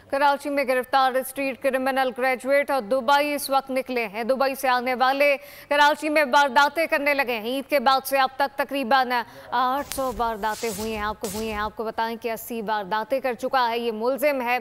कराची में गिरफ्तार street criminal graduate और दुबई इस वक्त निकले हैं। दुबई से आने वाले कराची में वारदातें करने लगे हैं। ईद के बाद से अब तक तकरीबन 800 वारदातें हुई हैं। आपको बताएं कि 80 वारदातें कर चुका है। ये मुलजिम है,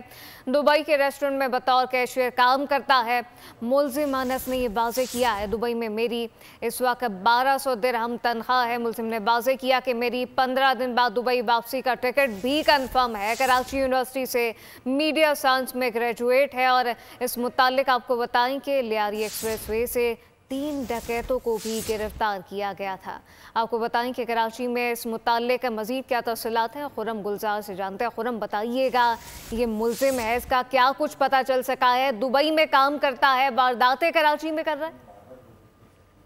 दुबई के रेस्टोरेंट में बतौर कैशियर काम करता है। मुलजिम अनस ने ये वाज़ेह किया है, दुबई में मेरी इस वक्त 1200 दिरहम तनख्वाह है। मुलजिम ने वाज़ेह किया कि मेरी 15 दिन बाद दुबई वापसी का टिकट भी कंफर्म है। कराची यूनिवर्सिटी से मीडिया साइंस में ग्रेजुएट है और इस मुतालिक आपको बताएं कि लियारी एक्सप्रेसवे से 3 डकैतों को भी गिरफ्तार किया गया था। आपको बताएं कि कराची में इस मुतालिक मजीद क्या तफसीलात हैं, खुरम गुलजार से जानते हैं। खुरम, बताइएगा ये मुलजिम है, इसका क्या कुछ पता चल सका है? दुबई में काम करता है, वारदातें कराची में कर रहा है?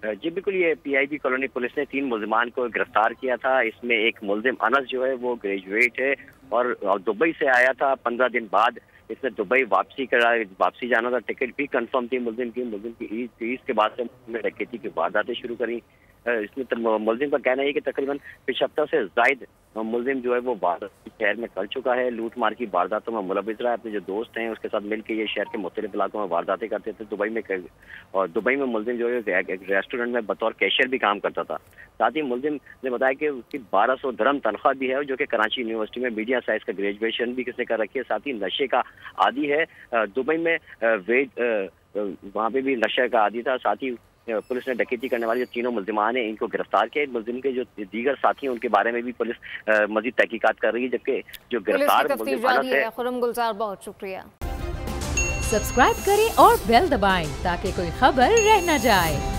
जी बिल्कुल, ये पीआईबी कॉलोनी पुलिस ने 3 मुलजिमान को गिरफ्तार किया था। इसमें एक मुलजिम अनस जो है वो ग्रेजुएट है और दुबई से आया था। 15 दिन बाद इसने दुबई वापसी जाना था। टिकट भी कंफर्म थी मुलजिम की ईद के बाद से डकैती की वारदातें शुरू करी। इसमें मुलजिम का कहना है कि तकरीबन 75 से जायद मुलजिम जो है वो वारदात शहर में कर चुका है। लूट मार की वारदातों में मुलविस रहा है। अपने जो दोस्त हैं उसके साथ मिलकर ये शहर के मुख्तलिफ इलाकों में वारदातें करते थे दुबई में मुलजिम जो है एक रेस्टोरेंट में बतौर कैशियर भी काम करता था। साथ ही मुलजिम ने बताया कि उसकी 1200 दिरहम तनख्वाह भी है, जो कि कराची यूनिवर्सिटी में मीडिया साइंस का ग्रेजुएशन भी किसने कर रखी है। साथ ही नशे का आदी है। दुबई में वहाँ पे भी नशे का आदी था। साथ ही पुलिस ने डकैती करने वाले जो 3 मुलजिमान हैं इनको गिरफ्तार किया। मुलजिम के जो दीगर साथी हैं उनके बारे में भी पुलिस मजीद तहकीकात कर रही है, जबकि जो गिरफ्तार मुलजिम है। खुरम गुलजार, बहुत शुक्रिया। सब्सक्राइब करें और बेल दबाएं ताकि कोई खबर रह न जाए।